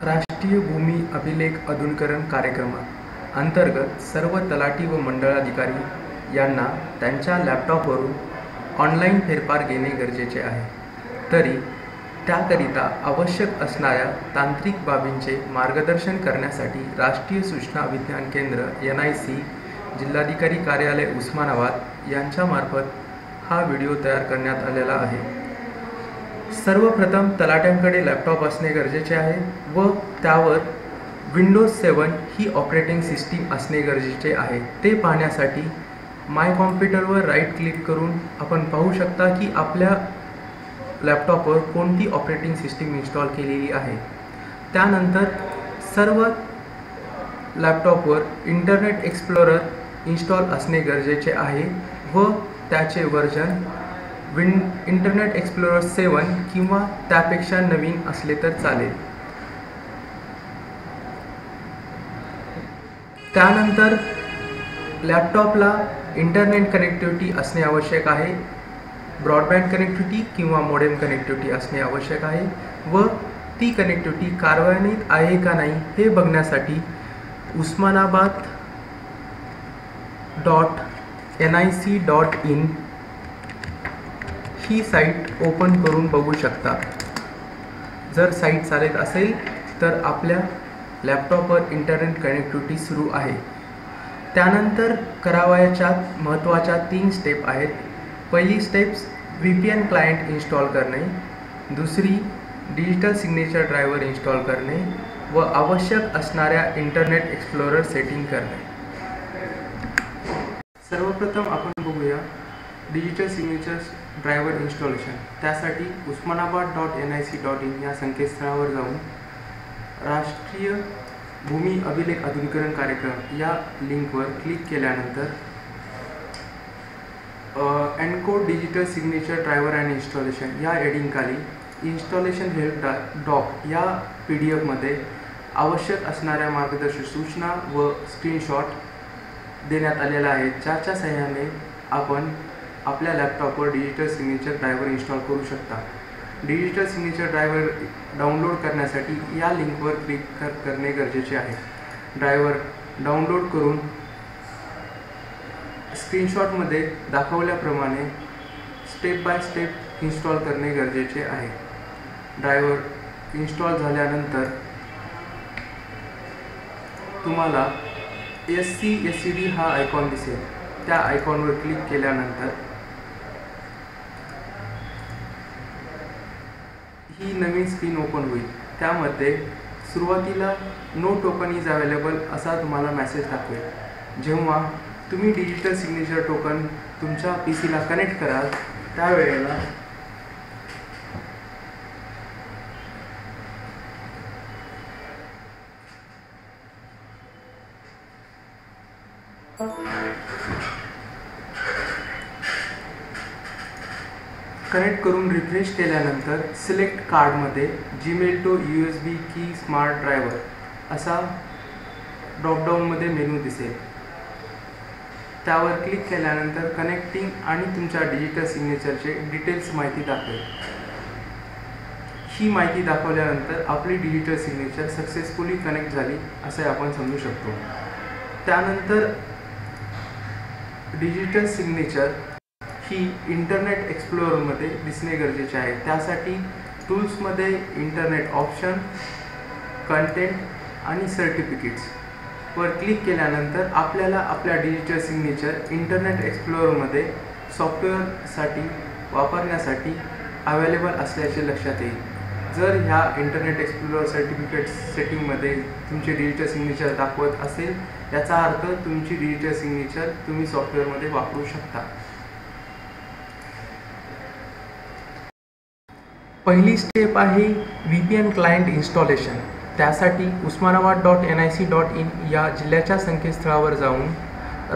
राष्ट्रीय भूमी अभिलेख आधुनिकीकरण कार्यक्रमात अंतर्गत सर्व तलाठी व मंडळाधिकारी यांना त्यांच्या लॅपटॉपवरून ऑनलाईन फेरफार घेणे गरजेचे आहे. तरी त्याकरिता आवश्यक असणाऱ्या तांत्रिक बाबींचे मार्गदर्शन करण्यासाठी राष्ट्रीय सूचना विज्ञान केंद्र NIC जिल्हाधिकारी कार्यालय उस्मानाबाद यांच्यामार्फत हा व्हिडिओ तयार करण्यात आलेला आहे. सर्वप्रथम तलाट्यांकडे लॅपटॉप असणे गरजेचे आहे व त्यावर विंडोज 7 ही ऑपरेटिंग सिस्टीम असणे गरजेचे आहे. ते पाहण्यासाठी माय कॉम्प्युटरवर राईट क्लिक करून आपण पाहू शकता की आपल्या लॅपटॉपवर कोणती ऑपरेटिंग सिस्टीम इन्स्टॉल केलेली आहे. त्यानंतर सर्व लॅपटॉपवर इंटरनेट एक्सप्लोरर इन्स्टॉल असणे गरजेचे आहे व त्याचे वर्जन इंटरनेट एक्सप्लोरर 7 किंवा त्यापेक्षा नवीन असले तर चालेल. त्यानंतर लॅपटॉपला इंटरनेट कनेक्टिव्हिटी असणे आवश्यक आहे. ब्रॉडबँड कनेक्टिव्हिटी किंवा मोडेम कनेक्टिव्हिटी असणे आवश्यक आहे व ती कनेक्टिव्हिटी कार्यान्वित आहे का नाही हे बघण्यासाठी usmanabad.nic.in ही साईट ओपन करून बघू शकता. जर साईट चालत असेल तर आपल्या लॅपटॉपवर इंटरनेट कनेक्टिव्हिटी सुरू आहे. त्यानंतर करावयाच्या महत्त्वाच्या 3 स्टेप आहेत. पहिली स्टेप्स VPN क्लायंट इन्स्टॉल करणे, दुसरी डिजिटल सिग्नेचर ड्रायव्हर इन्स्टॉल करणे व आवश्यक असणाऱ्या इंटरनेट एक्सप्लोरर सेटिंग करणे. सर्वप्रथम आपण बघूया डिजिटल सिग्नेचर ड्रायव्हर इन्स्टॉलेशन. त्यासाठी usmanabad.nic.in या संकेतस्थळावर जाऊन राष्ट्रीय भूमी अभिलेख आधुनिकीकरण कार्यक्रम या लिंकवर क्लिक केल्यानंतर encode digital signature driver and installation या हेडिंगखाली इन्स्टॉलेशन हेल्प डॉक या PDF आवश्यक असणाऱ्या मार्गदर्शक सूचना व स्क्रीनशॉट देण्यात आलेला आहे, ज्याच्या सहाय्याने आपण आपल्या लॅपटॉपवर डिजिटल सिग्नेचर ड्रायव्हर इन्स्टॉल करू शकता. डिजिटल सिग्नेचर ड्रायव्हर डाउनलोड करण्यासाठी या लिंकवर क्लिक करणे गरजेचे आहे. ड्रायव्हर डाउनलोड करून स्क्रीनशॉटमध्ये दाखवल्याप्रमाणे स्टेप बाय स्टेप इन्स्टॉल करणे गरजेचे आहे. ड्रायव्हर इन्स्टॉल झाल्यानंतर तुम्हाला SCSCD हा आयकॉन दिसेल. त्या आयकॉनवर क्लिक केल्यानंतर ही नवीन स्क्रीन ओपन होईल. त्यामध्ये सुरुवातीला नो टोकन इज अवेलेबल असा तुम्हाला मेसेज दाखवेल. जेव्हा तुम्ही डिजिटल सिग्नेचर टोकन तुमच्या PCला कनेक्ट कराल त्यावेळेला कनेक्ट करून रिफ्रेश केल्यानंतर सिलेक्ट कार्डमध्ये जीमेल टू USB की स्मार्ट ड्रायव्हर असा ड्रॉपडाऊनमध्ये मेनू दिसेल. त्यावर क्लिक केल्यानंतर कनेक्टिंग आणि तुमच्या डिजिटल सिग्नेचरचे डिटेल्स माहिती दाखवेल. ही माहिती दाखवल्यानंतर आपली डिजिटल सिग्नेचर सक्सेसफुली कनेक्ट झाली असे आपण समजू शकतो. त्यानंतर डिजिटल सिग्नेचर ही इंटरनेट एक्सप्लोररमध्ये दिसणे गरजेचे आहे. त्यासाठी टूल्समध्ये इंटरनेट ऑप्शन, कंटेंट आणि सर्टिफिकेट्स वर क्लिक केल्यानंतर आपल्याला आपल्या डिजिटल सिग्नेचर इंटरनेट एक्सप्लोररमध्ये सॉफ्टवेअरसाठी वापरण्यासाठी अवेलेबल असल्याचे लक्षात येईल. जर ह्या इंटरनेट एक्सप्लोरर सर्टिफिकेट सेटिंगमध्ये तुमचे डिजिटल सिग्नेचर दाखवत असेल याचा अर्थ तुमची डिजिटल सिग्नेचर तुम्ही सॉफ्टवेअरमध्ये वापरू शकता. पहिली स्टेप आहे VPN क्लायंट इन्स्टॉलेशन. त्यासाठी usmanabad.nic.in या जिल्ह्याच्या संकेतस्थळावर जाऊन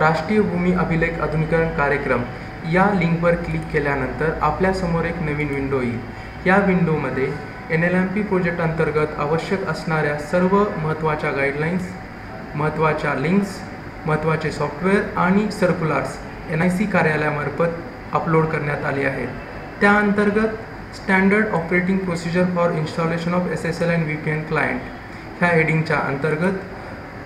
राष्ट्रीय भूमी अभिलेख आधुनिकीकरण कार्यक्रम या लिंकवर क्लिक केल्यानंतर आपल्यासमोर एक नवीन विंडो येईल. या विंडोमध्ये NLMP प्रोजेक्ट अंतर्गत आवश्यक असणाऱ्या सर्व महत्त्वाच्या गाईडलाईन्स, महत्त्वाच्या लिंक्स, महत्त्वाचे सॉफ्टवेअर आणि सर्क्युलर्स NIC कार्यालयामार्फत अपलोड करण्यात आले आहेत. त्या अंतर्गत standard operating procedure for installation of SSL and VPN client ह्या हेडिंगच्या अंतर्गत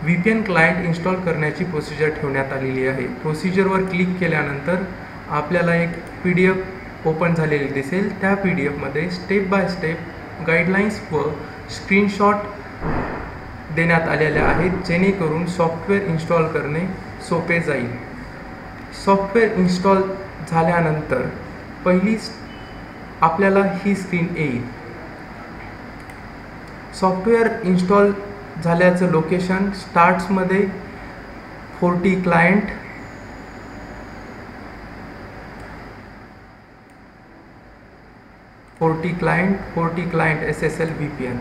VPN क्लायंट इन्स्टॉल करण्याची प्रोसिजर ठेवण्यात आलेली आहे. प्रोसिजरवर क्लिक केल्यानंतर आपल्याला एक PDF ओपन झालेली दिसेल. त्या PDF मध्ये स्टेप बाय स्टेप गाईडलाईन्स व स्क्रीनशॉट देण्यात आलेल्या आहेत, जेणेकरून सॉफ्टवेअर इन्स्टॉल करणे सोपे जाईल. सॉफ्टवेअर इन्स्टॉल झाल्यानंतर पहिलीच आपल्याला ही स्क्रीन येईल. सॉफ्टवेअर इन्स्टॉल झाल्याचं लोकेशन स्टार्ट्समध्ये 40 क्लायंट, SSL VPN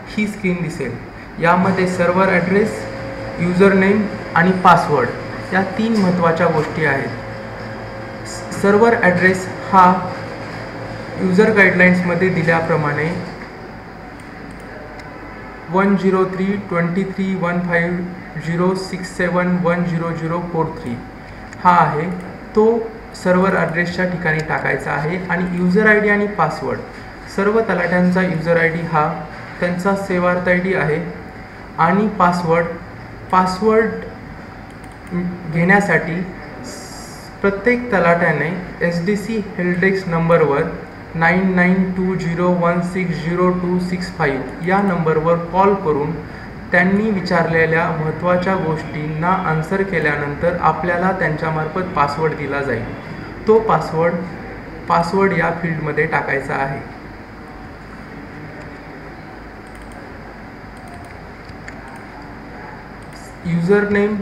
ही स्क्रीन दिसेल. यामध्ये सर्व्हर ॲड्रेस, युजर नेम आणि पासवर्ड या 3 महत्त्वाच्या गोष्टी आहेत. सर्व्हर ॲड्रेस हा युजर गाईडलाईन्समध्ये दिल्याप्रमाणे 103.23.150.67.100.43 हा आहे. तो सर्व्हर ॲड्रेसच्या ठिकाणी टाकायचा आहे. आणि युजर ID आणि पासवर्ड, सर्व तलाट्यांचा युजर ID हा त्यांचा सेवार्थ ID आहे. आणि पासवर्ड घेण्यासाठी प्रत्येक तलाट्याने SDC हेल्पडेस्क नंबरवर 9920160265 या नंबरवर कॉल करून त्यांनी विचारलेल्या महत्त्वाच्या गोष्टींना आन्सर केल्यानंतर आपल्याला त्यांच्यामार्फत पासवर्ड दिला जाईल. तो पासवर्ड या फील्डमध्ये टाकायचा आहे. युजर नेम,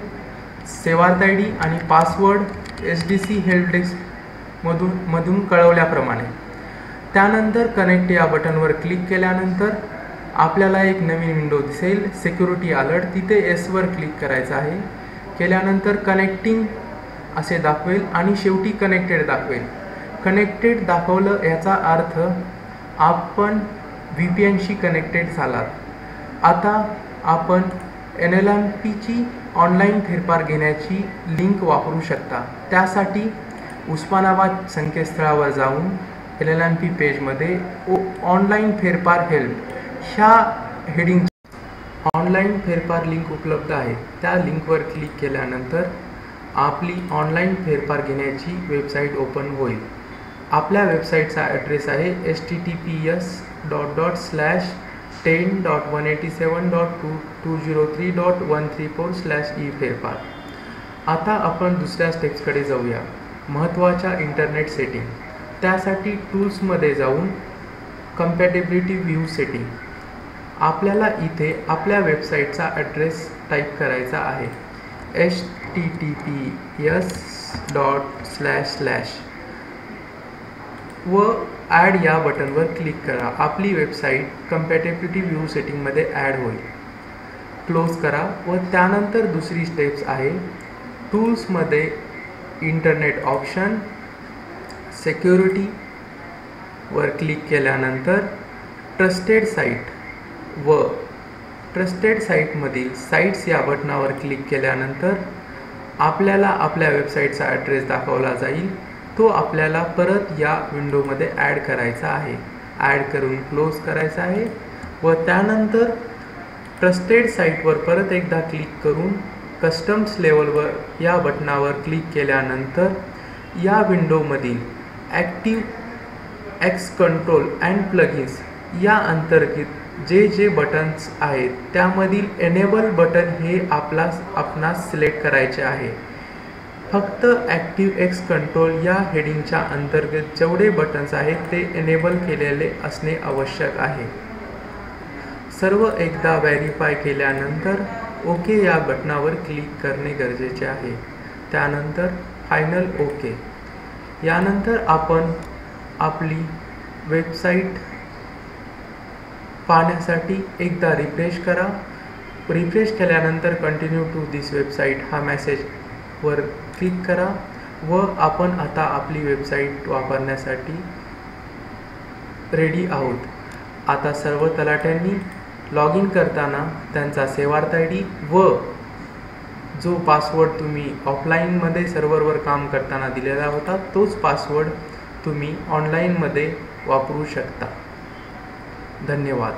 सेवार्थ ID आणि पासवर्ड SDC हेल्पडेस्क मधून कळवल्याप्रमाणे. त्यानंतर कनेक्ट या बटनवर क्लिक केल्यानंतर आपल्याला एक नवीन विंडो दिसेल, सिक्युरिटी अलर्ट. तिथे S वर क्लिक करायचं आहे. केल्यानंतर कनेक्टिंग असे दाखवेल आणि शेवटी कनेक्टेड दाखवेल. कनेक्टेड दाखवलं याचा अर्थ आपण VPNशी कनेक्टेड झालात. आता आपण NLMPची ऑनलाईन फेरफार घेण्याची लिंक वापरू शकता. त्यासाठी उस्मानाबाद संकेतस्थळावर जाऊन LLMP पेजमध्ये ऑनलाईन फेरफार हेल्प ह्या हेडिंग ऑनलाईन फेरफार लिंक उपलब्ध आहे. त्या लिंकवर क्लिक केल्यानंतर आपली ऑनलाईन फेरफार घेण्याची वेबसाईट ओपन होईल. आपल्या वेबसाईटचा ॲड्रेस आहे https://10.187.203.134/e-फेरफार. आता आपण दुसऱ्या स्टेप्सकडे जाऊया, महत्त्वाच्या इंटरनेट सेटिंग. त्यासाठी टूल्समध्ये जाऊन कम्पॅटेबिलिटी व्ह्यू सेटिंग. आपल्याला इथे आपल्या वेबसाईटचा ॲड्रेस टाईप करायचा आहे. https:// व ॲड या बटनवर क्लिक करा. आपली वेबसाईट कम्पॅटेबिलिटी व्ह्यू सेटिंगमध्ये ॲड होईल. क्लोज करा व त्यानंतर दुसरी स्टेप्स आहे टूल्समध्ये इंटरनेट ऑप्शन, सिक्युरिटी वर क्लिक केल्यानंतर ट्रस्टेड साईट व ट्रस्टेड साईटमधील साईट्स या बटनावर क्लिक केल्यानंतर आपल्याला आपल्या वेबसाईटचा ॲड्रेस दाखवला जाईल. तो आपल्याला परत या विंडोमध्ये ॲड करायचा आहे. ॲड करून क्लोज करायचा आहे व त्यानंतर ट्रस्टेड साईटवर परत एकदा क्लिक करून कस्टम्स लेवलवर या बटनावर क्लिक केल्यानंतर या विंडोमधील ActiveX control and plugins या अंतर्गत जे बटन्स आहेत त्यामधील एनेबल बटन हे आपणास सिलेक्ट करायचे आहे. फक्त ॲक्टिव्ह एक्स कंट्रोल या हेडिंगच्या अंतर्गत जेवढे बटन्स आहेत ते एनेबल केलेले असणे आवश्यक आहे. सर्व एकदा व्हेरीफाय केल्यानंतर ओके या बटनावर क्लिक करणे गरजेचे आहे. त्यानंतर फायनल ओके. यानंतर आपण आपली वेबसाईट पाहण्यासाठी एकदा रिफ्रेश करा. रिफ्रेश केल्यानंतर कंटिन्यू टू दिस वेबसाईट हा मेसेजवर क्लिक करा व आपण आता आपली वेबसाईट वापरण्यासाठी रेडी आहोत. आता सर्व तलाट्यांनी लॉग इन करताना त्यांचा सेवार्थ ID व जो पासवर्ड तुम्ही ऑफलाईनमध्ये सर्व्हरवर काम करताना दिलेला होता तोच पासवर्ड तुम्ही ऑनलाईनमध्ये वापरू शकता. धन्यवाद.